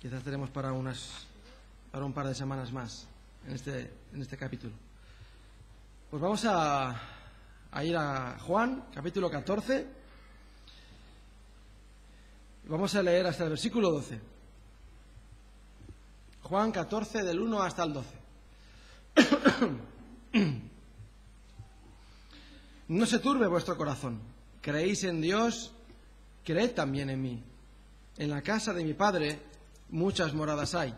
Quizás tenemos para un par de semanas más en este capítulo. Pues vamos a ir a Juan, capítulo 14. Vamos a leer hasta el versículo 12. Juan 14, del 1 hasta el 12. No se turbe vuestro corazón. Creéis en Dios, creed también en mí. En la casa de mi Padre muchas moradas hay.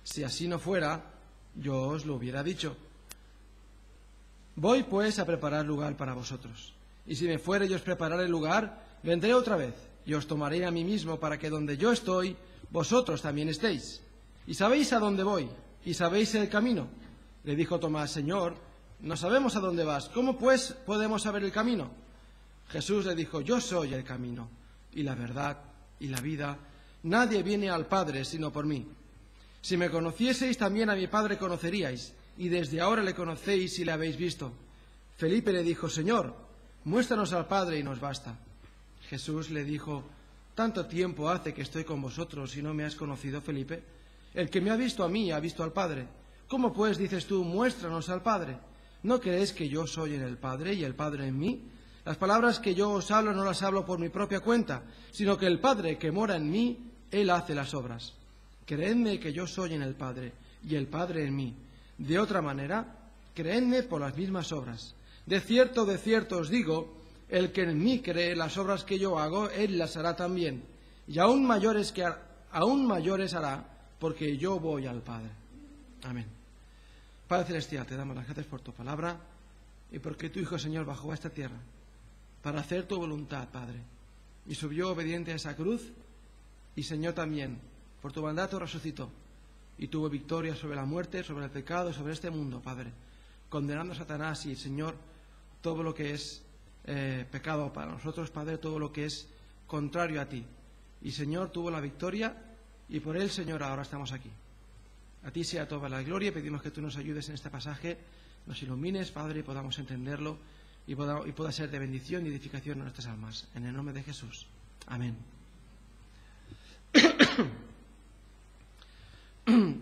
Si así no fuera, yo os lo hubiera dicho. Voy pues a preparar lugar para vosotros. Y si me fuere y os prepararé el lugar, vendré otra vez y os tomaré a mí mismo, para que donde yo estoy, vosotros también estéis. Y sabéis a dónde voy, y sabéis el camino. Le dijo Tomás: Señor, no sabemos a dónde vas. ¿Cómo pues podemos saber el camino? Jesús le dijo: Yo soy el camino, y la verdad, y la vida. Nadie viene al Padre sino por mí. Si me conocieseis, también a mi Padre conoceríais, y desde ahora le conocéis y le habéis visto. Felipe le dijo: Señor, muéstranos al Padre y nos basta. Jesús le dijo: ¿Tanto tiempo hace que estoy con vosotros y no me has conocido, Felipe? El que me ha visto a mí ha visto al Padre. ¿Cómo pues dices tú: muéstranos al Padre? ¿No crees que yo soy en el Padre y el Padre en mí? Las palabras que yo os hablo no las hablo por mi propia cuenta, sino que el Padre que mora en mí, Él hace las obras. Creedme que yo soy en el Padre y el Padre en mí. De otra manera, creedme por las mismas obras. De cierto os digo, el que en mí cree, las obras que yo hago, Él las hará también. Y aún mayores hará, porque yo voy al Padre. Amén. Padre Celestial, te damos las gracias por tu palabra y porque tu Hijo, Señor, bajó a esta tierra para hacer tu voluntad, Padre. Y subió obediente a esa cruz, y, Señor, también, por tu mandato resucitó y tuvo victoria sobre la muerte, sobre el pecado, sobre este mundo, Padre, condenando a Satanás y, Señor, todo lo que es pecado para nosotros, Padre, todo lo que es contrario a ti. Y, Señor, tuvo la victoria, y por él, Señor, ahora estamos aquí. A ti sea toda la gloria. Pedimos que tú nos ayudes en este pasaje, nos ilumines, Padre, y podamos entenderlo y pueda ser de bendición y edificación a nuestras almas. En el nombre de Jesús. Amén.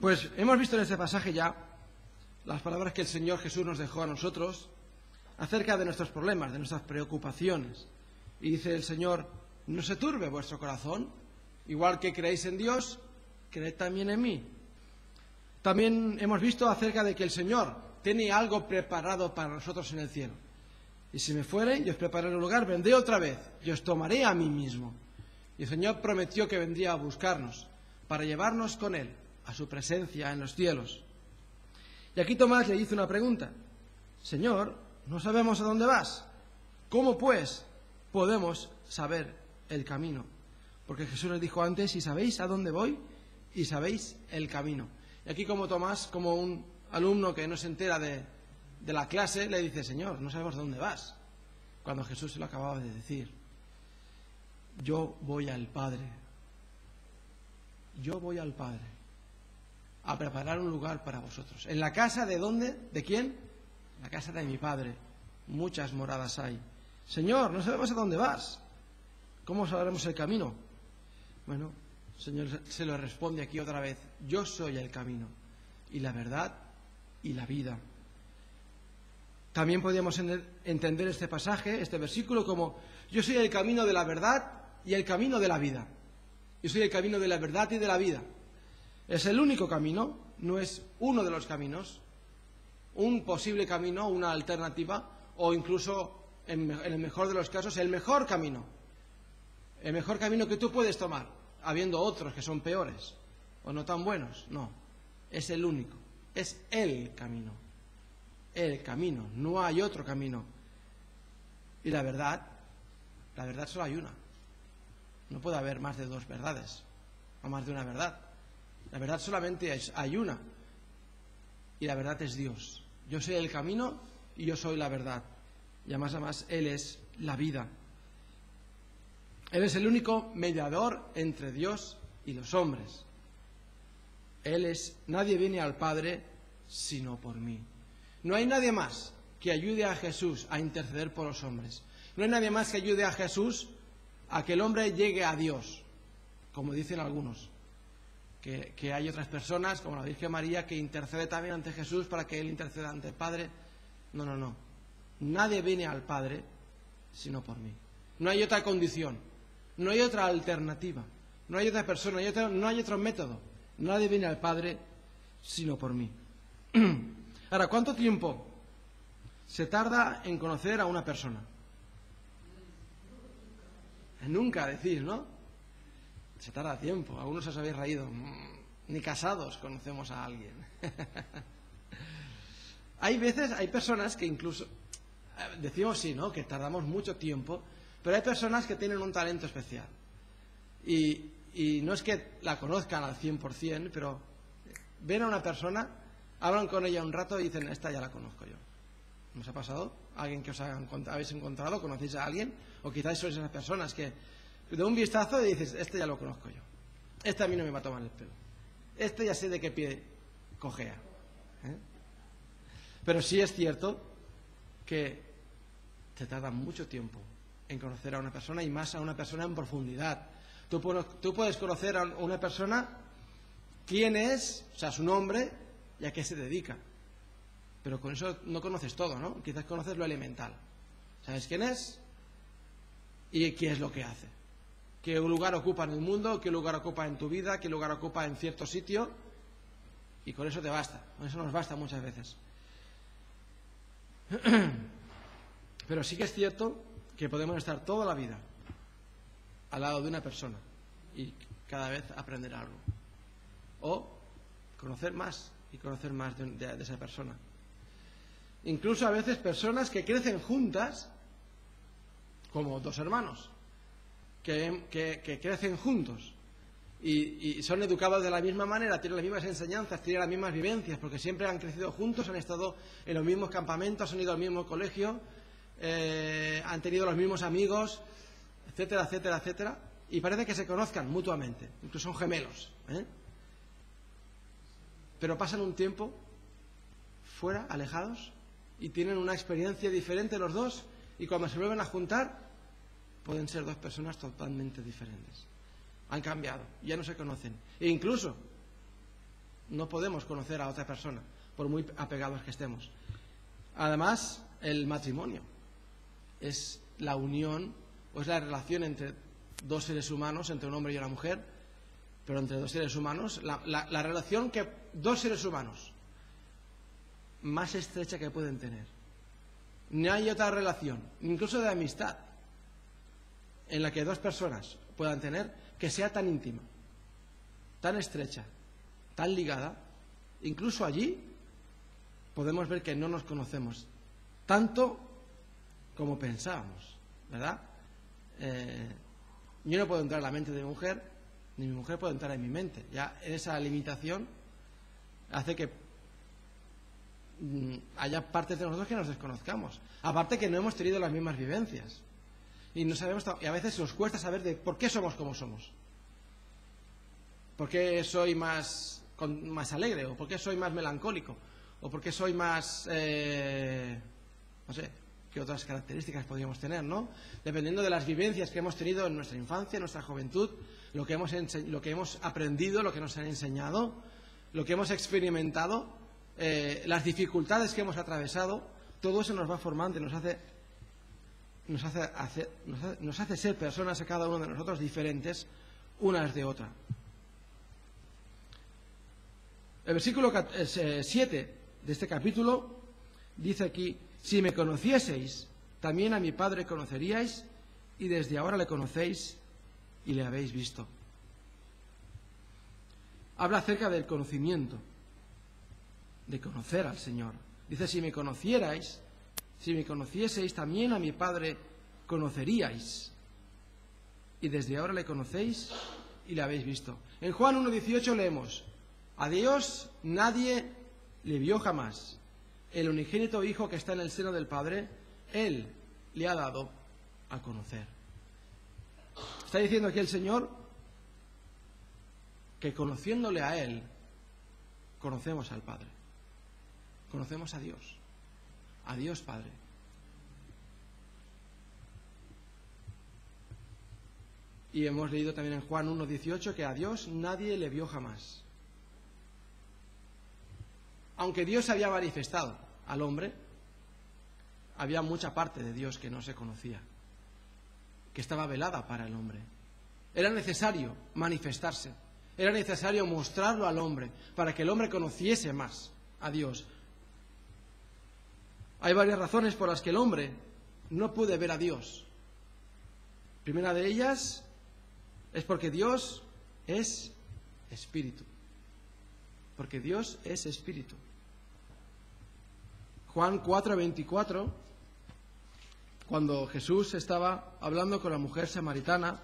Pues hemos visto en este pasaje ya las palabras que el Señor Jesús nos dejó a nosotros acerca de nuestros problemas, de nuestras preocupaciones. Y dice el Señor: no se turbe vuestro corazón, igual que creéis en Dios, creed también en mí. También hemos visto acerca de que el Señor tiene algo preparado para nosotros en el cielo. Y si me fuere y os prepararé un lugar, vendré otra vez y os tomaré a mí mismo. Y el Señor prometió que vendría a buscarnos para llevarnos con Él a su presencia en los cielos. Y aquí Tomás le hizo una pregunta: Señor, no sabemos a dónde vas. ¿Cómo pues podemos saber el camino? Porque Jesús les dijo antes: y sabéis a dónde voy y sabéis el camino. Y aquí, como Tomás, como un alumno que no se entera de la clase, le dice: Señor, no sabemos a dónde vas. Cuando Jesús se lo acababa de decir. Yo voy al Padre. Yo voy al Padre a preparar un lugar para vosotros. ¿En la casa de dónde? ¿De quién? En la casa de mi Padre. Muchas moradas hay. Señor, no sabemos a dónde vas. ¿Cómo sabremos el camino? Bueno, el Señor se lo responde aquí otra vez: yo soy el camino y la verdad y la vida. También podríamos entender este pasaje, este versículo, como: yo soy el camino de la verdad y el camino de la vida. Yo soy el camino de la verdad y de la vida. Es el único camino, no es uno de los caminos, un posible camino, una alternativa, o incluso, en el mejor de los casos, el mejor camino. El mejor camino que tú puedes tomar, habiendo otros que son peores o no tan buenos. No, es el único, es el camino. El camino, no hay otro camino. Y la verdad solo hay una. No puede haber más de dos verdades o más de una verdad. La verdad solamente hay una. Y la verdad es Dios. Yo soy el camino y yo soy la verdad. Y además Él es la vida. Él es el único mediador entre Dios y los hombres. Nadie viene al Padre sino por mí. No hay nadie más que ayude a Jesús a interceder por los hombres. No hay nadie más que ayude a Jesús a que el hombre llegue a Dios, como dicen algunos, que hay otras personas, como la Virgen María, que intercede también ante Jesús para que Él interceda ante el Padre. No. Nadie viene al Padre sino por mí. No hay otra condición, no hay otra alternativa, no hay otra persona, no hay otro método. Nadie viene al Padre sino por mí. Ahora, ¿cuánto tiempo se tarda en conocer a una persona? Nunca decís, ¿no? Se tarda tiempo. Algunos os habéis reído. Ni casados conocemos a alguien. Hay personas que incluso decimos sí, ¿no? Que tardamos mucho tiempo, pero hay personas que tienen un talento especial. Y no es que la conozcan al 100%, pero ven a una persona, hablan con ella un rato y dicen, esta ya la conozco yo. ¿Nos ha pasado? ¿Alguien que os habéis encontrado? ¿Conocéis a alguien? O quizás sois esas personas que de un vistazo y dices, este ya lo conozco yo. Este a mí no me va a tomar el pelo. Este ya sé de qué pie cojea. Pero sí es cierto que te tarda mucho tiempo en conocer a una persona, y más a una persona en profundidad. Tú puedes conocer a una persona quién es, o sea, su nombre y a qué se dedica. Pero con eso no conoces todo, ¿no? Quizás conoces lo elemental. ¿Sabes quién es? Y qué es lo que hace. Qué lugar ocupa en el mundo, qué lugar ocupa en tu vida, qué lugar ocupa en cierto sitio. Y con eso te basta. Con eso nos basta muchas veces. Pero sí que es cierto que podemos estar toda la vida al lado de una persona y cada vez aprender algo. O conocer más y conocer más de esa persona. Incluso a veces personas que crecen juntas, como dos hermanos, que crecen juntos y son educados de la misma manera, tienen las mismas enseñanzas, tienen las mismas vivencias, porque siempre han crecido juntos, han estado en los mismos campamentos, han ido al mismo colegio, han tenido los mismos amigos, etcétera, etcétera, etcétera, y parece que se conozcan mutuamente, incluso son gemelos, pero pasan un tiempo fuera, alejados, y tienen una experiencia diferente los dos, y cuando se vuelven a juntar pueden ser dos personas totalmente diferentes. Han cambiado, ya no se conocen, e incluso no podemos conocer a otra persona por muy apegados que estemos. Además, el matrimonio es la unión o es la relación entre dos seres humanos, entre un hombre y una mujer, pero entre dos seres humanos, la relación que dos seres humanos más estrecha que pueden tener. No hay otra relación, incluso de amistad, en la que dos personas puedan tener que sea tan íntima, tan estrecha, tan ligada. Incluso allí podemos ver que no nos conocemos tanto como pensábamos, ¿verdad? Yo no puedo entrar en la mente de mi mujer, ni mi mujer puede entrar en mi mente. Ya esa limitación hace que haya partes de nosotros que nos desconozcamos. Aparte que no hemos tenido las mismas vivencias. Y no sabemos, y a veces nos cuesta saber de por qué somos como somos. ¿Por qué soy más alegre? ¿O por qué soy más melancólico? ¿O por qué soy más... no sé, qué otras características podríamos tener, ¿no? Dependiendo de las vivencias que hemos tenido en nuestra infancia, en nuestra juventud, lo que hemos aprendido, lo que nos han enseñado, lo que hemos experimentado, las dificultades que hemos atravesado, todo eso nos va formando y nos hace ser personas a cada uno de nosotros diferentes unas de otra. El versículo 7 de este capítulo dice aquí: si me conocieseis, también a mi Padre conoceríais, y desde ahora le conocéis y le habéis visto. Habla acerca del conocimiento, de conocer al Señor. Dice: si me conocierais, si me conocieseis, también a mi Padre conoceríais, y desde ahora le conocéis y le habéis visto. En Juan 1:18 leemos: a Dios nadie le vio jamás. El unigénito Hijo que está en el seno del Padre, Él le ha dado a conocer. Está diciendo aquí el Señor que conociéndole a Él, conocemos al Padre. Conocemos a Dios Padre. Y hemos leído también en Juan 1:18 que a Dios nadie le vio jamás. aunque Dios se había manifestado al hombre, había mucha parte de Dios que no se conocía, que estaba velada para el hombre. Era necesario manifestarse, era necesario mostrarlo al hombre para que el hombre conociese más a Dios. Hay varias razones por las que el hombre no puede ver a Dios. Primera de ellas es porque Dios es espíritu. Porque Dios es espíritu. Juan 4:24, cuando Jesús estaba hablando con la mujer samaritana,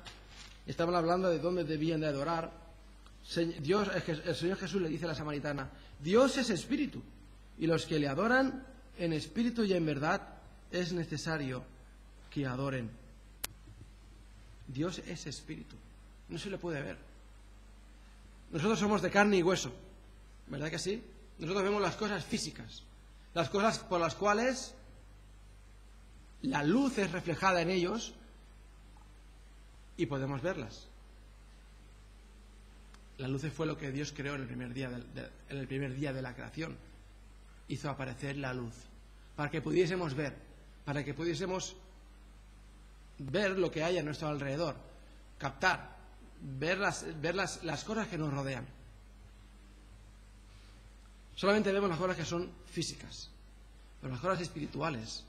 estaban hablando de dónde debían de adorar, el Señor Jesús le dice a la samaritana: Dios es espíritu, y los que le adoran en espíritu y en verdad es necesario que adoren. Dios es espíritu, no se le puede ver. Nosotros somos de carne y hueso, ¿verdad que sí? Nosotros vemos las cosas físicas, las cosas por las cuales la luz es reflejada en ellos y podemos verlas. La luz fue lo que Dios creó en el primer día de la creación. Hizo aparecer la luz para que pudiésemos ver, para que pudiésemos ver lo que hay a nuestro alrededor, captar, ver las cosas que nos rodean. Solamente vemos las cosas que son físicas, pero las cosas espirituales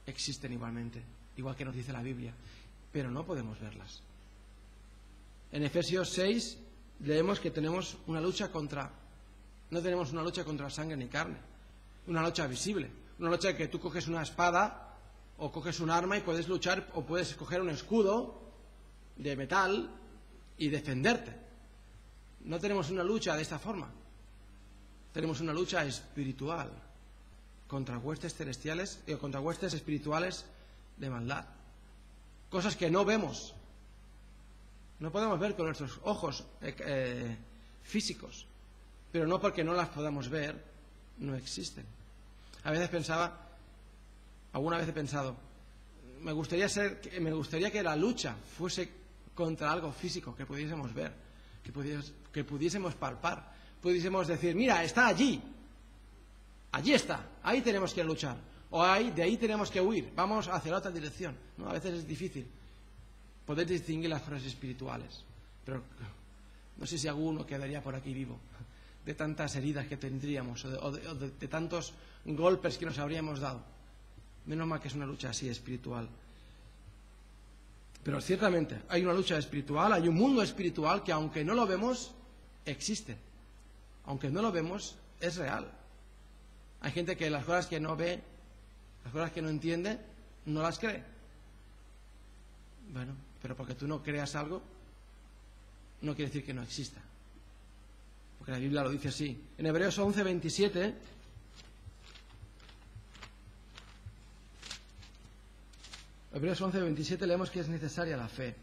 existen igualmente, igual que nos dice la Biblia, pero no podemos verlas. En Efesios 6 leemos que tenemos una lucha no tenemos una lucha contra sangre ni carne, una lucha visible, una lucha que tú coges una espada o coges un arma y puedes luchar, o puedes coger un escudo de metal y defenderte. No tenemos una lucha de esta forma. Tenemos una lucha espiritual contra huestes celestiales y contra huestes espirituales de maldad. Cosas que no vemos. No podemos ver con nuestros ojos físicos, pero no porque no las podamos ver, no existen. Alguna vez he pensado, me gustaría que la lucha fuese contra algo físico que pudiésemos ver, que pudiésemos palpar, pudiésemos decir: mira, está allí está, ahí tenemos que luchar, o de ahí tenemos que huir, vamos hacia la otra dirección. No, a veces es difícil poder distinguir las cosas espirituales, pero no sé si alguno quedaría por aquí vivo de tantas heridas que tendríamos o de tantos golpes que nos habríamos dado. Menos mal que es una lucha así espiritual. Pero ciertamente hay una lucha espiritual, hay un mundo espiritual que, aunque no lo vemos, existe. Aunque no lo vemos, es real. Hay gente que las cosas que no ve, las cosas que no entiende, no las cree. Bueno, pero porque tú no creas algo, no quiere decir que no exista. Porque la Biblia lo dice así. En Hebreos 11:27... Hebreos 11:27 leemos que es necesaria la fe.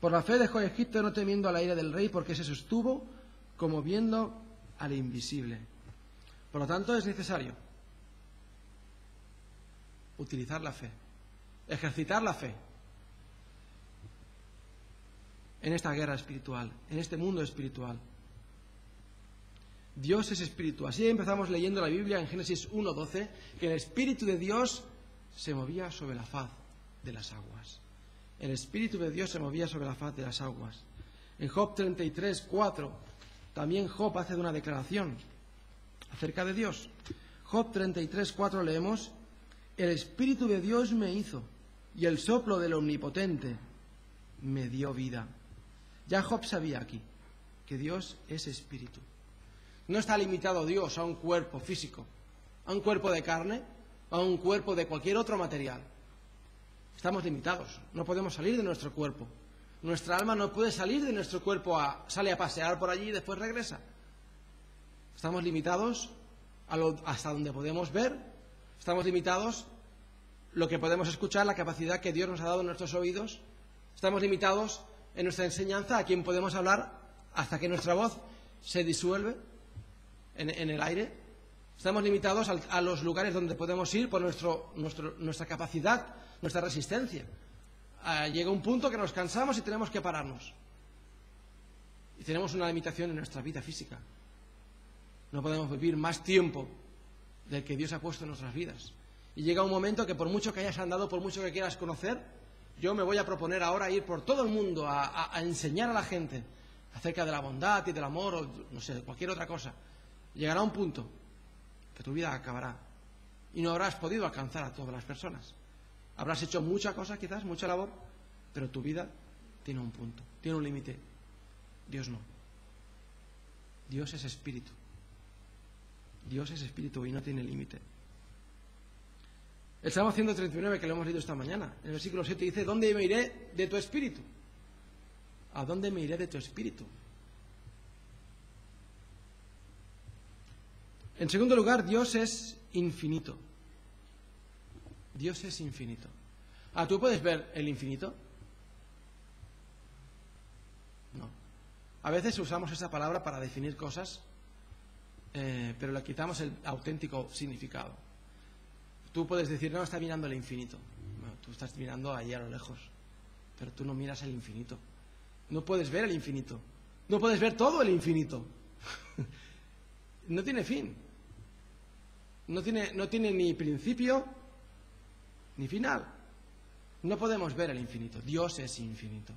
Por la fe dejó Egipto no temiendo a la ira del rey, porque se sostuvo como viendo al invisible. Por lo tanto, es necesario utilizar la fe, ejercitar la fe en esta guerra espiritual, en este mundo espiritual. Dios es espíritu. Así empezamos leyendo la Biblia en Génesis 1:12, que el Espíritu de Dios se movía sobre la faz de las aguas. El Espíritu de Dios se movía sobre la faz de las aguas. En Job 33:4 también Job hace una declaración acerca de Dios. Job 33:4 leemos: el Espíritu de Dios me hizo, y el soplo del Omnipotente me dio vida. Ya Job sabía aquí que Dios es espíritu. No está limitado Dios a un cuerpo físico, a un cuerpo de carne, a un cuerpo de cualquier otro material. Estamos limitados, no podemos salir de nuestro cuerpo. Nuestra alma no puede salir de nuestro cuerpo, sale a pasear por allí y después regresa. Estamos limitados hasta donde podemos ver, estamos limitados lo que podemos escuchar, la capacidad que Dios nos ha dado en nuestros oídos. Estamos limitados en nuestra enseñanza, a quien podemos hablar hasta que nuestra voz se disuelve en el aire. Estamos limitados a los lugares donde podemos ir por nuestra capacidad, nuestra resistencia. Llega un punto que nos cansamos y tenemos que pararnos. Y tenemos una limitación en nuestra vida física. No podemos vivir más tiempo del que Dios ha puesto en nuestras vidas. Y llega un momento que por mucho que hayas andado, por mucho que quieras conocer, yo me voy a proponer ahora ir por todo el mundo a enseñar a la gente acerca de la bondad y del amor, o no sé, cualquier otra cosa. Llegará un punto que tu vida acabará y no habrás podido alcanzar a todas las personas. Habrás hecho mucha cosa, quizás, mucha labor, pero tu vida tiene un punto, tiene un límite. Dios no. Dios es espíritu. Dios es espíritu y no tiene límite. El Salmo 139, que lo hemos leído esta mañana, en el versículo 7 dice: ¿dónde me iré de tu espíritu? ¿A dónde me iré de tu espíritu? En segundo lugar, Dios es infinito. Dios es infinito. ¿Tú puedes ver el infinito? No. A veces usamos esa palabra para definir cosas, pero le quitamos el auténtico significado. Tú puedes decir: no, está mirando el infinito. Bueno, tú estás mirando ahí a lo lejos, pero tú no miras el infinito. No puedes ver el infinito. No puedes ver todo el infinito. No tiene fin. No tiene ni principio ni final. No podemos ver el infinito. Dios es infinito.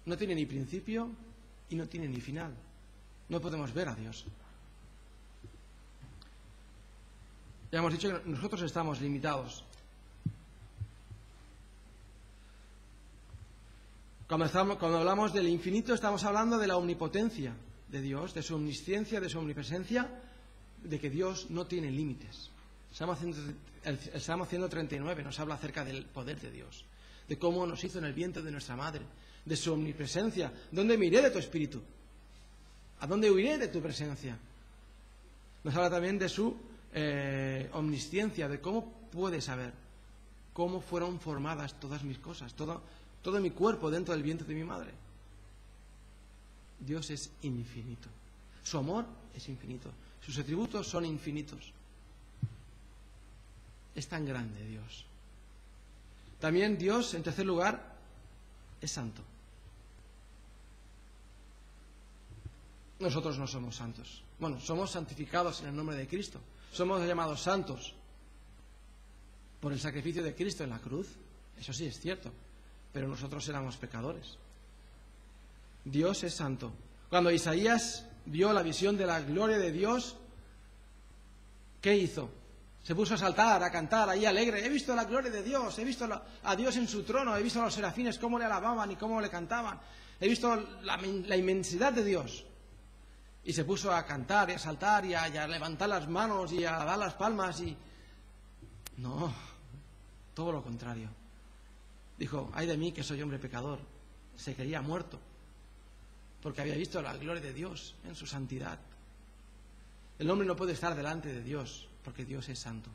No tiene ni principio y no tiene ni final. No podemos ver a Dios. Ya hemos dicho que nosotros estamos limitados. Cuando hablamos del infinito, estamos hablando de la omnipotencia de Dios, de su omnisciencia, de su omnipresencia, de que Dios no tiene límites. El Salmo 139 nos habla acerca del poder de Dios, de cómo nos hizo en el vientre de nuestra madre, de su omnipresencia. ¿Dónde me iré de tu espíritu? ¿A dónde huiré de tu presencia? Nos habla también de su omnisciencia, de cómo puede saber cómo fueron formadas todas mis cosas, todo mi cuerpo dentro del vientre de mi madre. Dios es infinito. Su amor es infinito. Sus atributos son infinitos. Es tan grande Dios. También Dios, en tercer lugar, es santo. Nosotros no somos santos. Bueno, somos santificados en el nombre de Cristo. Somos llamados santos por el sacrificio de Cristo en la cruz. Eso sí es cierto. Pero nosotros éramos pecadores. Dios es santo. Cuando Isaías vio la visión de la gloria de Dios, ¿qué hizo? Se puso a saltar, a cantar, ahí alegre. He visto la gloria de Dios, he visto a Dios en su trono, he visto a los serafines cómo le alababan y cómo le cantaban. He visto la inmensidad de Dios. Y se puso a cantar y a saltar y a levantar las manos y a dar las palmas y... No, todo lo contrario. Dijo: ay de mí que soy hombre pecador. Se creía muerto porque había visto la gloria de Dios en su santidad. El hombre no puede estar delante de Dios porque Dios es santo.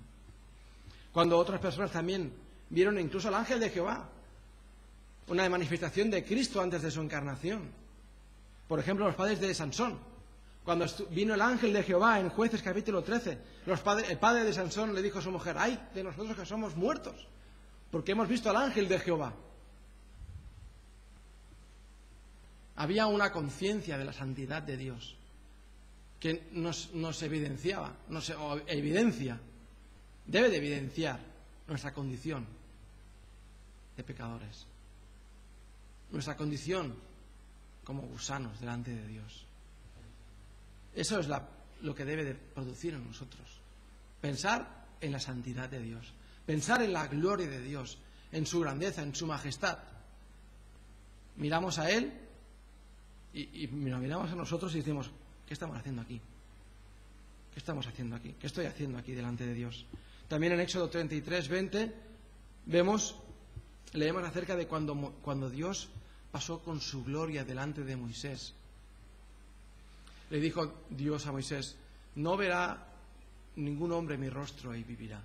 Cuando otras personas también vieron incluso al ángel de Jehová, una manifestación de Cristo antes de su encarnación. Por ejemplo, los padres de Sansón. Cuando vino el ángel de Jehová en Jueces capítulo 13, el padre de Sansón le dijo a su mujer: ay de nosotros que somos muertos, porque hemos visto al ángel de Jehová. Había una conciencia de la santidad de Dios que nos evidenciaba, o evidencia, debe de evidenciar nuestra condición de pecadores, nuestra condición como gusanos delante de Dios. Eso es lo que debe de producir en nosotros. Pensar en la santidad de Dios, pensar en la gloria de Dios, en su grandeza, en su majestad. Miramos a Él y nos miramos a nosotros y decimos: ¿qué estamos haciendo aquí? ¿Qué estamos haciendo aquí? ¿Qué estoy haciendo aquí delante de Dios? También en Éxodo 33:20 leemos acerca de cuando Dios pasó con su gloria delante de Moisés. Le dijo Dios a Moisés: no verá ningún hombre mi rostro y vivirá.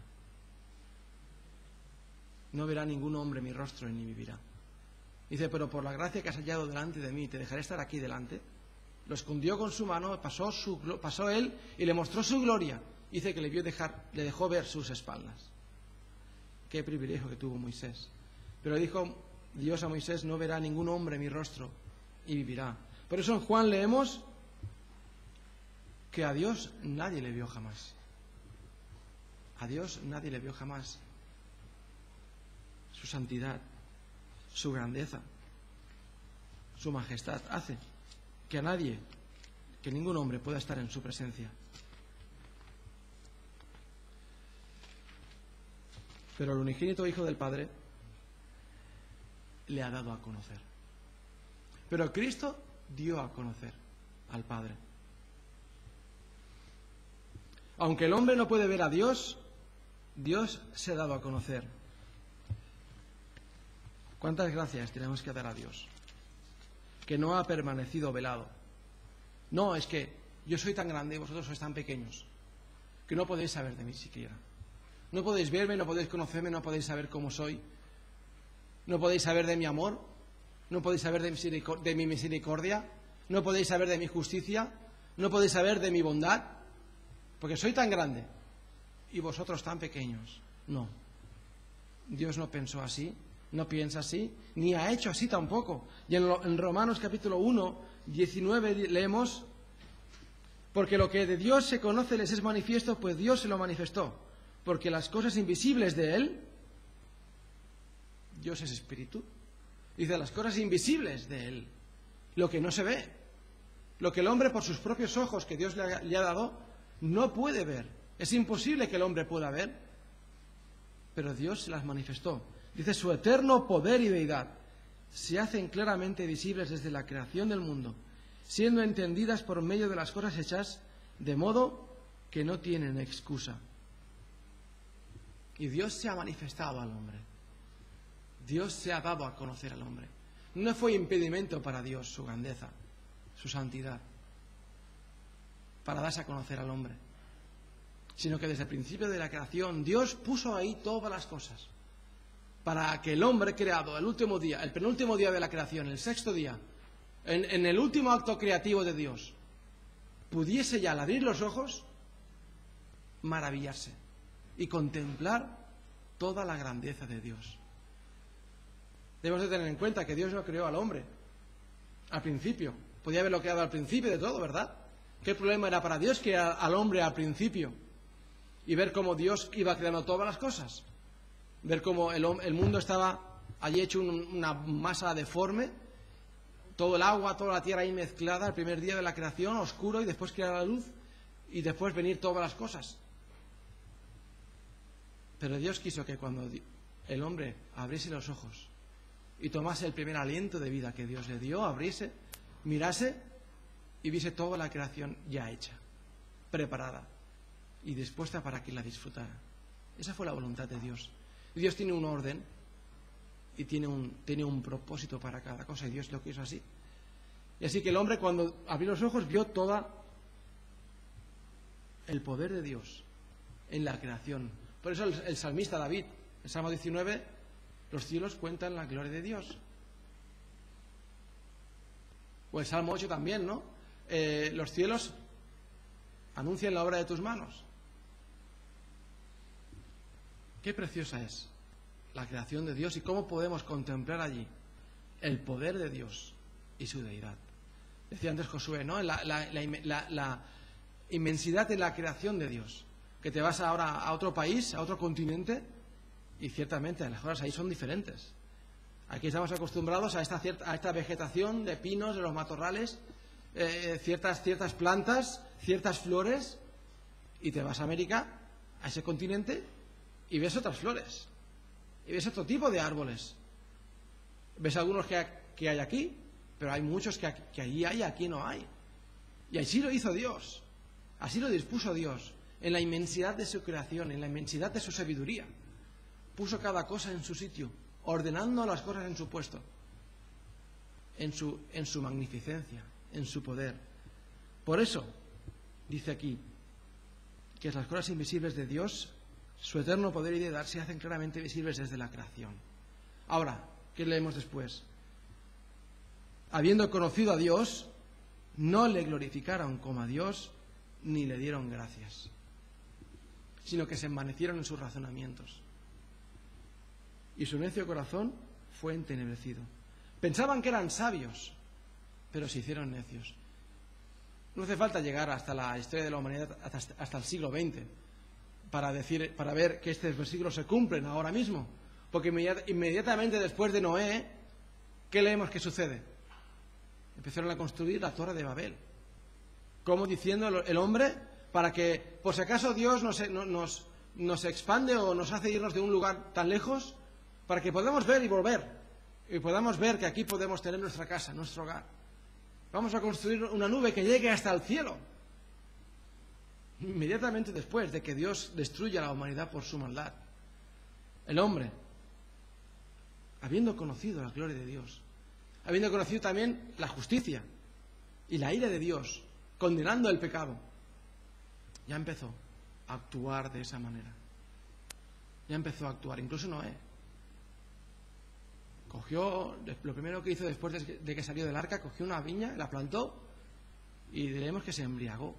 No verá ningún hombre mi rostro ni vivirá. Dice: pero por la gracia que has hallado delante de mí, te dejaré estar aquí delante. Lo escondió con su mano, pasó él y le mostró su gloria. Dice que le dejó ver sus espaldas. Qué privilegio que tuvo Moisés. Pero dijo Dios a Moisés: no verá ningún hombre mi rostro y vivirá. Por eso en Juan leemos que a Dios nadie le vio jamás. A Dios nadie le vio jamás. Su santidad, su grandeza, su majestad hace que a nadie, que ningún hombre pueda estar en su presencia. Pero el unigénito Hijo del Padre le ha dado a conocer. Pero Cristo dio a conocer al Padre. Aunque el hombre no puede ver a Dios, Dios se ha dado a conocer. ¿Cuántas gracias tenemos que dar a Dios? Que no ha permanecido velado. No, es que yo soy tan grande y vosotros sois tan pequeños que no podéis saber de mí siquiera. No podéis verme, no podéis conocerme, no podéis saber cómo soy. No podéis saber de mi amor, no podéis saber de mi misericordia, no podéis saber de mi justicia, no podéis saber de mi bondad, porque soy tan grande y vosotros tan pequeños. No, Dios no pensó así, no piensa así, ni ha hecho así tampoco. Y en Romanos capítulo 1, 19 leemos: porque lo que de Dios se conoce les es manifiesto, pues Dios se lo manifestó. Porque las cosas invisibles de Él, Dios es espíritu, dice las cosas invisibles de Él, lo que no se ve, lo que el hombre por sus propios ojos que Dios le ha dado no puede ver. Es imposible que el hombre pueda ver, pero Dios se las manifestó. Dice: su eterno poder y deidad se hacen claramente visibles desde la creación del mundo, siendo entendidas por medio de las cosas hechas, de modo que no tienen excusa. Y Dios se ha manifestado al hombre. Dios se ha dado a conocer al hombre. No fue impedimento para Dios su grandeza, su santidad, para darse a conocer al hombre, sino que desde el principio de la creación Dios puso ahí todas las cosas para que el hombre creado el último día, el penúltimo día de la creación, el sexto día, en el último acto creativo de Dios, pudiese ya al abrir los ojos maravillarse y contemplar toda la grandeza de Dios. Debemos de tener en cuenta que Dios no creó al hombre al principio. Podía haberlo creado al principio de todo, ¿verdad? ¿Qué problema era para Dios crear al hombre al principio y ver cómo Dios iba creando todas las cosas? Ver cómo el mundo estaba allí hecho una masa deforme, todo el agua, toda la tierra ahí mezclada, el primer día de la creación, oscuro, y después crear la luz, y después venir todas las cosas. Pero Dios quiso que cuando el hombre abriese los ojos y tomase el primer aliento de vida que Dios le dio, abriese, mirase y viese toda la creación ya hecha, preparada y dispuesta para que la disfrutara. Esa fue la voluntad de Dios. Y Dios tiene un orden y tiene un propósito para cada cosa, y Dios lo quiso así. Y así que el hombre, cuando abrió los ojos, vio todo el poder de Dios en la creación. Por eso el salmista David, el Salmo 19, los cielos cuentan la gloria de Dios. O el Salmo 8 también, ¿no? Los cielos anuncian la obra de tus manos. Qué preciosa es la creación de Dios y cómo podemos contemplar allí el poder de Dios y su deidad. Decía antes Josué, ¿no? La inmensidad de la creación de Dios. Que te vas ahora a otro país, a otro continente, y ciertamente las cosas ahí son diferentes. Aquí estamos acostumbrados a esta vegetación de pinos, de los matorrales, ciertas plantas, ciertas flores, y te vas a América, a ese continente, y ves otras flores, y ves otro tipo de árboles. Ves algunos que hay aquí, pero hay muchos que allí hay y aquí no hay. Y así lo hizo Dios, así lo dispuso Dios. En la inmensidad de su creación, en la inmensidad de su sabiduría, puso cada cosa en su sitio, ordenando las cosas en su puesto, en su magnificencia, en su poder. Por eso, dice aquí, que las cosas invisibles de Dios, su eterno poder y deidad, se hacen claramente visibles desde la creación. Ahora, ¿qué leemos después? Habiendo conocido a Dios, no le glorificaron como a Dios, ni le dieron gracias, sino que se envanecieron en sus razonamientos. Y su necio corazón fue entenebrecido. Pensaban que eran sabios, pero se hicieron necios. No hace falta llegar hasta la historia de la humanidad, hasta el siglo XX, para ver que estos versículos se cumplen ahora mismo. Porque inmediatamente después de Noé, ¿qué leemos que sucede? Empezaron a construir la Torre de Babel. Como diciendo el hombre, para que, por si acaso Dios nos expande o nos hace irnos de un lugar tan lejos, para que podamos ver y volver, y podamos ver que aquí podemos tener nuestra casa, nuestro hogar. Vamos a construir una nube que llegue hasta el cielo. Inmediatamente después de que Dios destruya a la humanidad por su maldad, el hombre, habiendo conocido la gloria de Dios, habiendo conocido también la justicia y la ira de Dios, condenando el pecado, ya empezó a actuar de esa manera. Ya empezó a actuar, incluso Noé. Lo primero que hizo después de que salió del arca, cogió una viña, la plantó y diremos que se embriagó.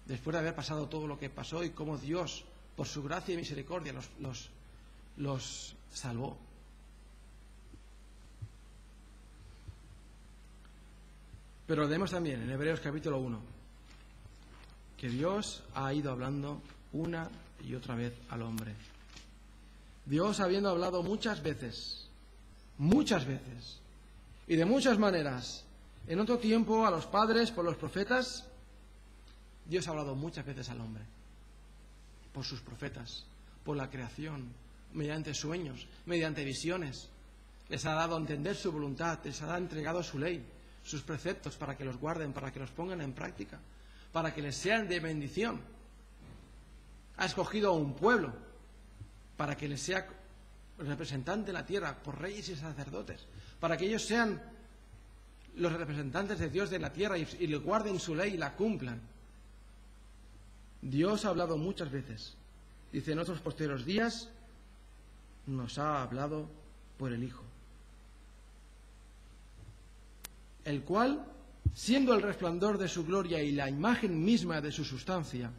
Después de haber pasado todo lo que pasó y cómo Dios, por su gracia y misericordia, los salvó. Pero leemos también en Hebreos capítulo 1 que Dios ha ido hablando una y otra vez al hombre. Dios, habiendo hablado muchas veces, y de muchas maneras, en otro tiempo a los padres por los profetas, Dios ha hablado muchas veces al hombre, por sus profetas, por la creación, mediante sueños, mediante visiones. Les ha dado a entender su voluntad, les ha entregado su ley, sus preceptos para que los guarden, para que los pongan en práctica, para que les sean de bendición. Ha escogido a un pueblo para que les sea representante en la tierra por reyes y sacerdotes, para que ellos sean los representantes de Dios de la tierra y le guarden su ley y la cumplan. Dios ha hablado muchas veces. Dice, en otros posteriores días nos ha hablado por el Hijo, el cual, siendo el resplandor de su gloria y la imagen misma de su sustancia,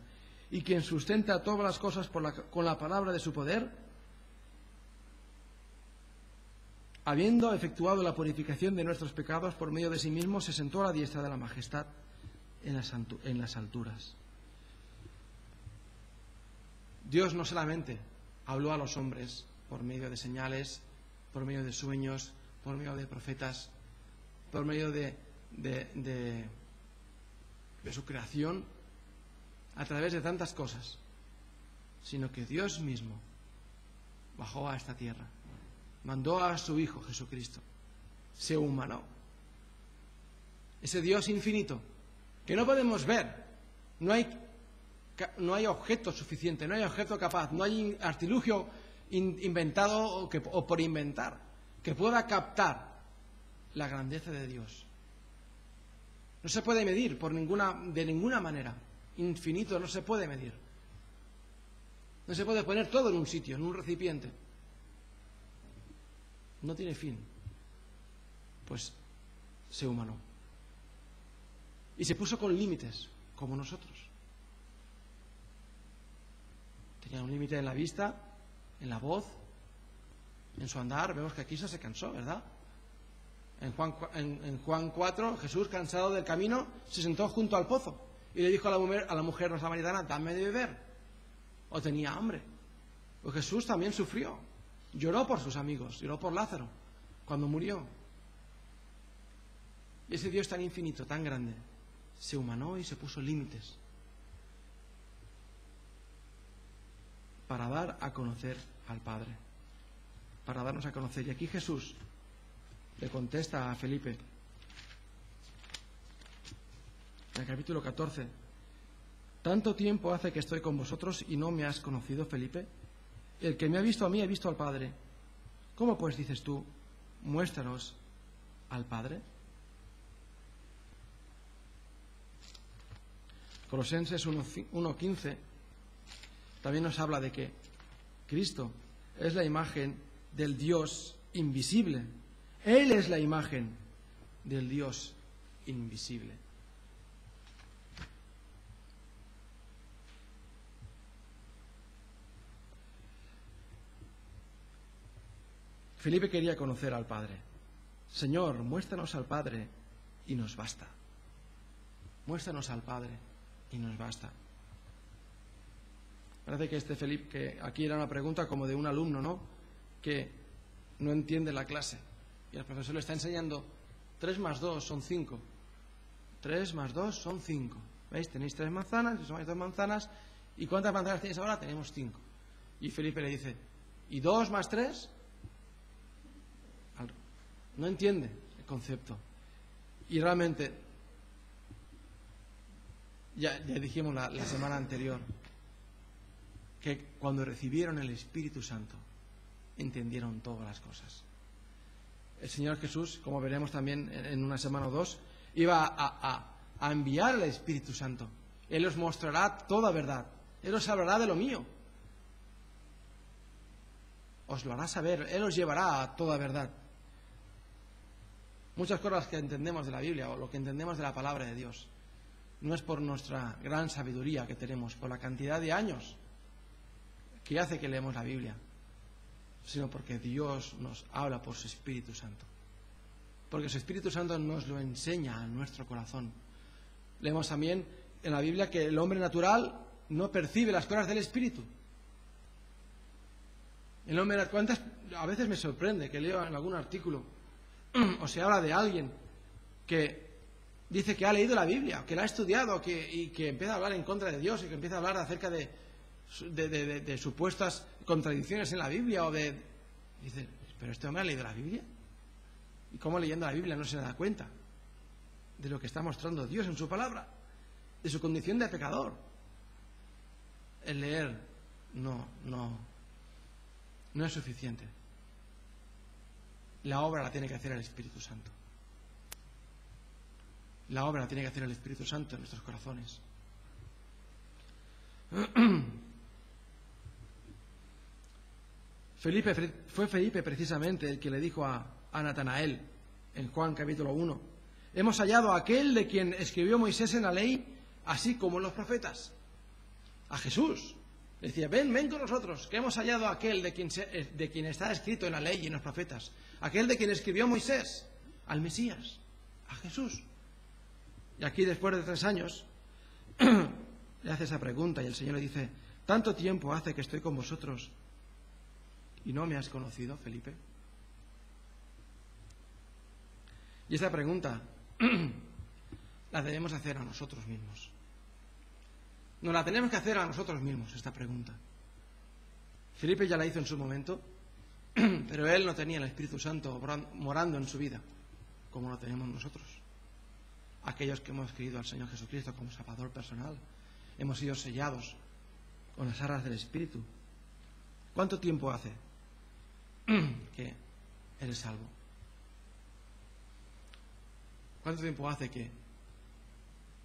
y quien sustenta todas las cosas con la palabra de su poder, habiendo efectuado la purificación de nuestros pecados por medio de sí mismo, se sentó a la diestra de la majestad en las alturas. Dios no solamente habló a los hombres por medio de señales, por medio de sueños, por medio de profetas, por medio de su creación, a través de tantas cosas, sino que Dios mismo bajó a esta tierra, mandó a su Hijo Jesucristo, se humanó. Ese Dios infinito que no podemos ver, no hay objeto suficiente, no hay objeto capaz, no hay artilugio inventado o por inventar que pueda captar la grandeza de Dios. No se puede medir de ninguna manera. Infinito no se puede medir. No se puede poner todo en un sitio, en un recipiente. No tiene fin. Pues se humanó. Y se puso con límites, como nosotros. Tenía un límite en la vista, en la voz, en su andar. Vemos que aquí se cansó, ¿verdad? En Juan 4, Jesús, cansado del camino, se sentó junto al pozo y le dijo a la mujer no samaritana, dame de beber. O tenía hambre. Pues Jesús también sufrió. Lloró por sus amigos, lloró por Lázaro cuando murió. Y ese Dios tan infinito, tan grande, se humanó y se puso límites para dar a conocer al Padre, para darnos a conocer. Y aquí Jesús le contesta a Felipe, en el capítulo 14, ¿tanto tiempo hace que estoy con vosotros y no me has conocido, Felipe? El que me ha visto a mí ha visto al Padre. ¿Cómo pues dices tú, muéstranos al Padre? Colosenses 1:15 también nos habla de que Cristo es la imagen del Dios invisible. Él es la imagen del Dios invisible. Felipe quería conocer al Padre. Señor, muéstranos al Padre y nos basta. muéstranos al Padre y nos basta. Parece que Felipe, que aquí era una pregunta como de un alumno, ¿no?, que no entiende la clase y el profesor le está enseñando 3 más 2 son 5. 3 más 2 son 5. ¿Veis? Tenéis 3 manzanas, y tomáis 2 manzanas. ¿Y cuántas manzanas tenéis ahora? Tenemos 5. Y Felipe le dice, ¿y 2 más 3? No entiende el concepto. Y realmente, ya dijimos la semana anterior, que cuando recibieron el Espíritu Santo, entendieron todas las cosas. El Señor Jesús, como veremos también en una semana o dos, iba a enviar el Espíritu Santo. Él os mostrará toda verdad. Él os hablará de lo mío. Os lo hará saber. Él os llevará a toda verdad. Muchas cosas que entendemos de la Biblia o lo que entendemos de la palabra de Dios no es por nuestra gran sabiduría que tenemos, por la cantidad de años que hace que leemos la Biblia, sino porque Dios nos habla por su Espíritu Santo. Porque su Espíritu Santo nos lo enseña a nuestro corazón. Leemos también en la Biblia que el hombre natural no percibe las cosas del Espíritu. El hombre, a veces me sorprende que leo en algún artículo o se habla de alguien que dice que ha leído la Biblia, que la ha estudiado y que empieza a hablar en contra de Dios y que empieza a hablar acerca de supuestas contradicciones en la Biblia dice, ¿pero este hombre ha leído la Biblia? ¿Y cómo leyendo la Biblia no se da cuenta de lo que está mostrando Dios en su palabra, de su condición de pecador? El leer no es suficiente. La obra la tiene que hacer el Espíritu Santo. La obra la tiene que hacer el Espíritu Santo en nuestros corazones. Fue Felipe precisamente el que le dijo a Natanael en Juan capítulo 1: hemos hallado a aquel de quien escribió Moisés en la ley, así como en los profetas. A Jesús. Le decía, ven con nosotros, que hemos hallado a aquel de quien está escrito en la ley y en los profetas. Aquel de quien escribió Moisés, al Mesías, a Jesús. Y aquí, después de 3 años, le hace esa pregunta y el Señor le dice, ¿tanto tiempo hace que estoy con vosotros y no me has conocido, Felipe? Y esta pregunta la debemos hacer a nosotros mismos. Nos la tenemos que hacer a nosotros mismos, esta pregunta. Felipe ya la hizo en su momento, pero él no tenía el Espíritu Santo morando en su vida, como lo tenemos nosotros. Aquellos que hemos creído al Señor Jesucristo como Salvador personal, hemos sido sellados con las arras del Espíritu. ¿Cuánto tiempo hace que eres salvo? ¿Cuánto tiempo hace que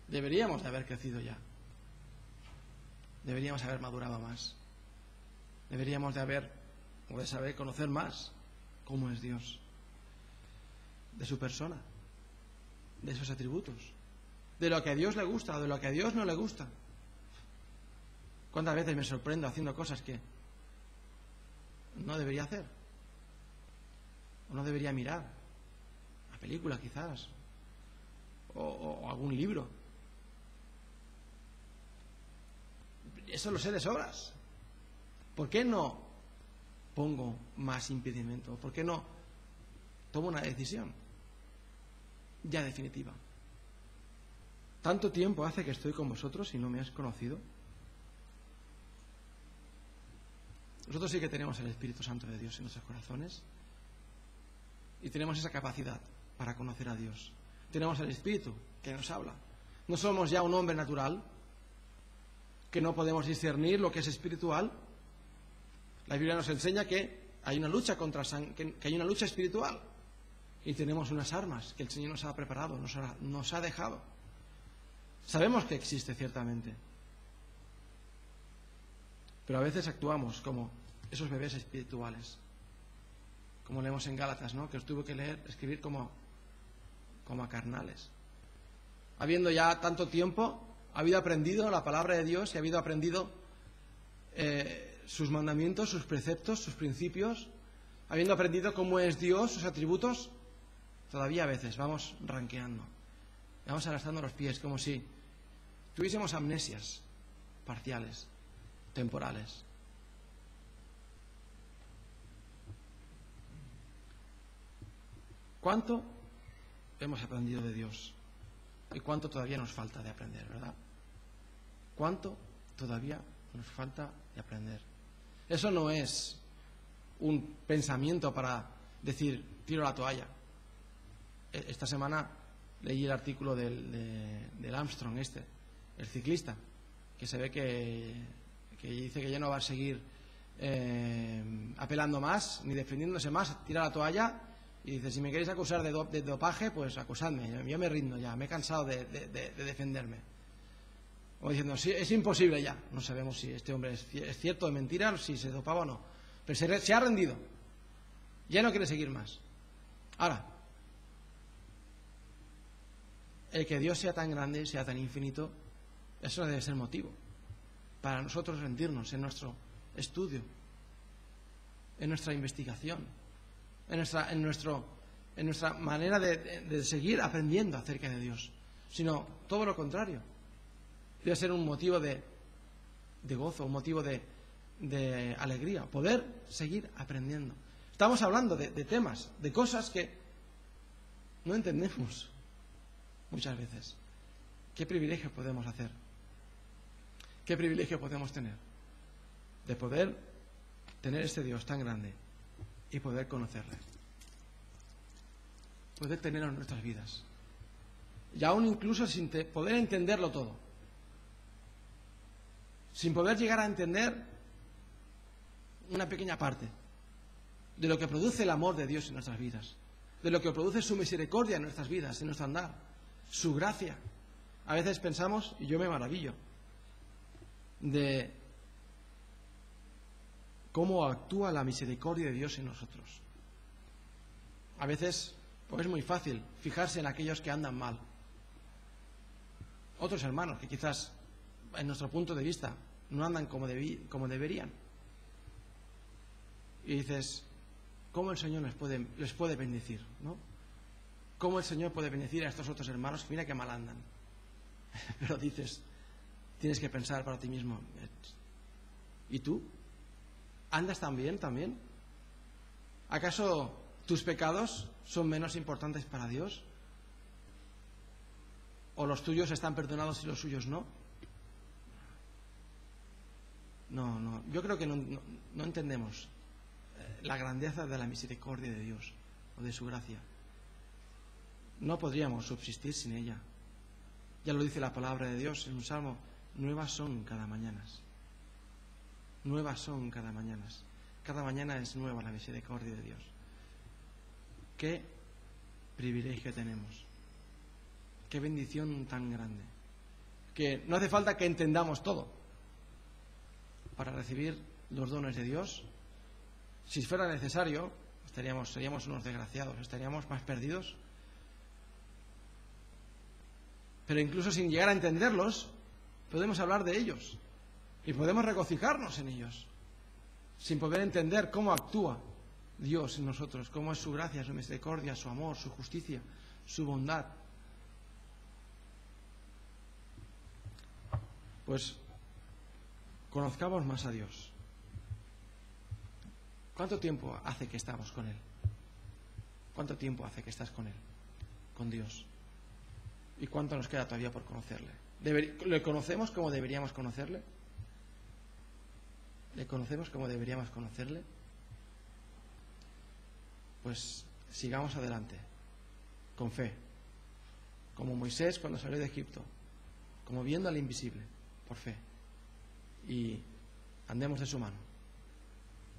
deberíamos de haber crecido ya? Deberíamos haber madurado más. Deberíamos de saber conocer más cómo es Dios, de su persona, de sus atributos, de lo que a Dios le gusta o de lo que a Dios no le gusta. ¿Cuántas veces me sorprendo haciendo cosas que no debería hacer? O no debería mirar. Una película quizás. O algún libro. Eso lo sé de sobras. ¿Por qué no pongo más impedimento? ¿Por qué no tomo una decisión ya definitiva? ¿Tanto tiempo hace que estoy con vosotros y no me has conocido? Nosotros sí que tenemos el Espíritu Santo de Dios en nuestros corazones y tenemos esa capacidad para conocer a Dios. Tenemos el Espíritu que nos habla. No somos ya un hombre natural que no podemos discernir lo que es espiritual. La Biblia nos enseña que hay una lucha que hay una lucha espiritual y tenemos unas armas que el Señor nos ha preparado, nos ha dejado. Sabemos que existe ciertamente, pero a veces actuamos como esos bebés espirituales, como leemos en Gálatas, ¿no?, que os tuve que escribir como a carnales. Habiendo ya tanto tiempo, habido aprendido la palabra de Dios y habido aprendido sus mandamientos, sus preceptos, sus principios, habiendo aprendido cómo es Dios, sus atributos, todavía a veces vamos ranqueando, vamos arrastrando los pies como si tuviésemos amnesias parciales, temporales. ¿Cuánto hemos aprendido de Dios? ¿Y cuánto todavía nos falta de aprender, verdad? ¿Cuánto todavía nos falta de aprender? Eso no es un pensamiento para decir, tiro la toalla. Esta semana leí el artículo del Armstrong, el ciclista, que se ve que dice que ya no va a seguir apelando más, ni defendiéndose más, tira la toalla y dice, si me queréis acusar de dopaje, pues acusadme, yo me rindo ya, me he cansado de defenderme. O diciendo, sí, es imposible ya, no sabemos si este hombre es cierto o es mentira, si se dopaba o no, pero se ha rendido, ya no quiere seguir más. Ahora, el que Dios sea tan grande, sea tan infinito, eso debe ser motivo para nosotros rendirnos en nuestro estudio, en nuestra investigación, en nuestra manera de seguir aprendiendo acerca de Dios, sino todo lo contrario. Debe ser un motivo de gozo, un motivo de alegría, poder seguir aprendiendo. Estamos hablando de temas, de cosas que no entendemos muchas veces. ¿Qué privilegio podemos hacer? ¿Qué privilegio podemos tener? De poder tener este Dios tan grande y poder conocerle. Poder tenerlo en nuestras vidas. Y aún incluso sin poder entenderlo todo. Sin poder llegar a entender una pequeña parte de lo que produce el amor de Dios en nuestras vidas, de lo que produce su misericordia en nuestras vidas, en nuestro andar, su gracia. A veces pensamos, y yo me maravillo, de cómo actúa la misericordia de Dios en nosotros. A veces pues es muy fácil fijarse en aquellos que andan mal. Otros hermanos que quizás, en nuestro punto de vista, no andan como deberían. Y dices, ¿cómo el Señor les puede bendecir? ¿No? ¿Cómo el Señor puede bendecir a estos otros hermanos que mira que mal andan? Pero dices, tienes que pensar para ti mismo, ¿y tú? ¿Andas tan bien también? ¿Acaso tus pecados son menos importantes para Dios? ¿O los tuyos están perdonados y los suyos no? No, yo creo que no entendemos la grandeza de la misericordia de Dios o de su gracia. No podríamos subsistir sin ella. Ya lo dice la palabra de Dios en un salmo, nuevas son cada mañana. Nuevas son cada mañana. Cada mañana es nueva la misericordia de Dios. Qué privilegio tenemos. Qué bendición tan grande. Que no hace falta que entendamos todo para recibir los dones de Dios. Si fuera necesario, seríamos unos desgraciados, estaríamos más perdidos. Pero incluso sin llegar a entenderlos, podemos hablar de ellos y podemos regocijarnos en ellos, sin poder entender cómo actúa Dios en nosotros, cómo es su gracia, su misericordia, su amor, su justicia, su bondad. Pues conozcamos más a Dios. ¿Cuánto tiempo hace que estamos con Él? ¿Cuánto tiempo hace que estás con Él, con Dios? ¿Y cuánto nos queda todavía por conocerle? ¿Le conocemos como deberíamos conocerle? ¿Le conocemos como deberíamos conocerle? Pues sigamos adelante, con fe, como Moisés cuando salió de Egipto, como viendo al invisible, por fe, y andemos de su mano.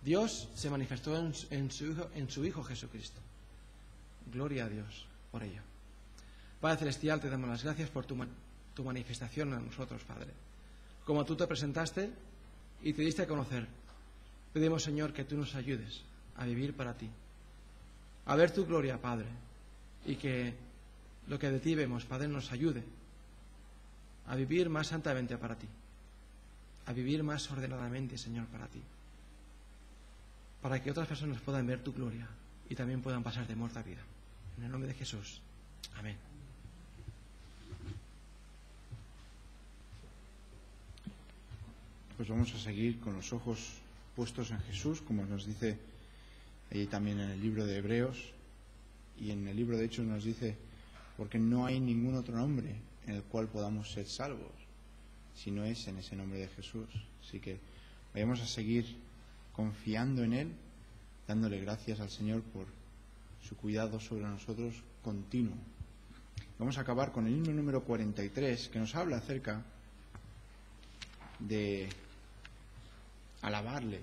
Dios se manifestó en su Hijo Jesucristo. Gloria a Dios por ello. Padre Celestial, te damos las gracias por tu manifestación a nosotros, Padre. Como tú te presentaste y te diste a conocer, pedimos, Señor, que tú nos ayudes a vivir para ti, a ver tu gloria, Padre, y que lo que de ti vemos, Padre, nos ayude a vivir más santamente para ti, a vivir más ordenadamente, Señor, para ti, para que otras personas puedan ver tu gloria y también puedan pasar de muerte a vida. En el nombre de Jesús. Amén. pues vamos a seguir con los ojos puestos en Jesús, como nos dice allí también en el libro de Hebreos, y en el libro de Hechos nos dice, porque no hay ningún otro nombre en el cual podamos ser salvos, si no es en ese nombre de Jesús. Así que vayamos a seguir confiando en Él, dándole gracias al Señor por su cuidado sobre nosotros continuo. Vamos a acabar con el himno número 43, que nos habla acerca de alabarle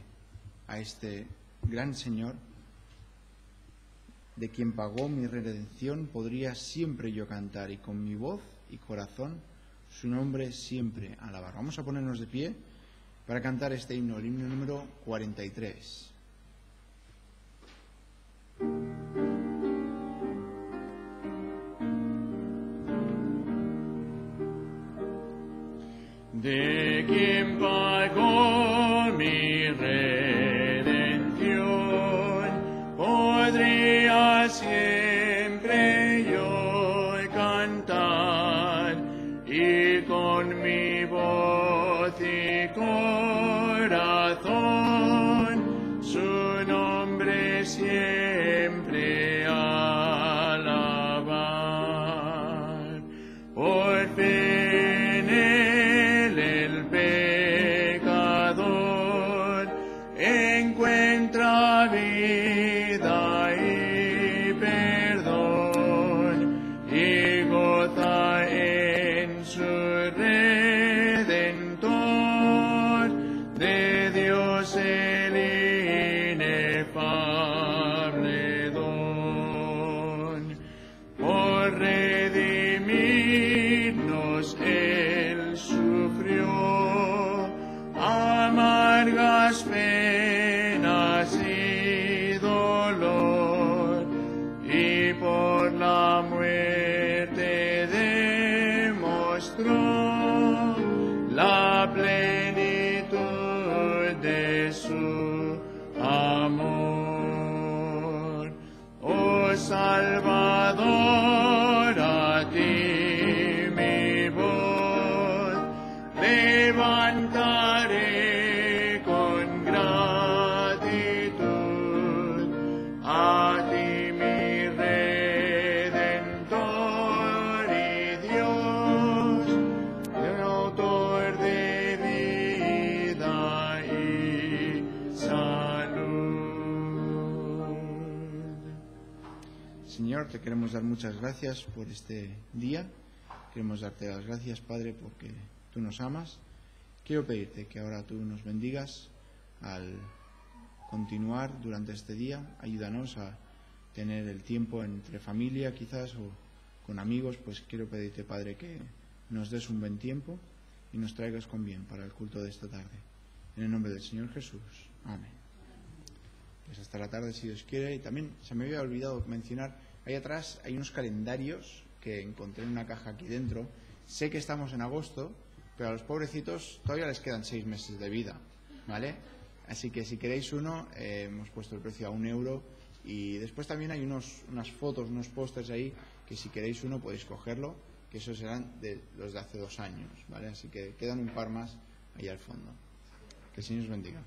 a este gran Señor, de quien pagó mi redención, podría siempre yo cantar, y con mi voz y corazón su nombre siempre alabar. Vamos a ponernos de pie para cantar este himno, el himno número 43. De quien pagó mi redención, podría siempre yo cantar, y con mi voz y corazón su nombre siempre alabar. Por fe encuentra vida y perdón, y goza en su Redentor, de Dios el inefable don. Por redimirnos Él sufrió amargas penas y dolor, y por la muerte demostró la plenitud de su amor. Oh Salvador, a ti mi voz levantaré con gratitud, a ti mi Redentor y Dios, el autor de vida y salud. Señor, te queremos dar muchas gracias por este día. Queremos darte las gracias, Padre, porque tú nos amas. Quiero pedirte que ahora tú nos bendigas al continuar durante este día. Ayúdanos a tener el tiempo entre familia quizás o con amigos. Pues quiero pedirte, Padre, que nos des un buen tiempo y nos traigas con bien para el culto de esta tarde. En el nombre del Señor Jesús. Amén. Pues hasta la tarde, si Dios quiere. Y también se me había olvidado mencionar, ahí atrás hay unos calendarios que encontré en una caja aquí dentro. Sé que estamos en agosto, pero a los pobrecitos todavía les quedan 6 meses de vida, ¿vale? Así que si queréis uno, hemos puesto el precio a €1, y después también hay unas fotos, unos pósters ahí, que si queréis uno podéis cogerlo, que esos serán de los de hace 2 años, ¿vale? Así que quedan un par más ahí al fondo. Que el Señor os bendiga.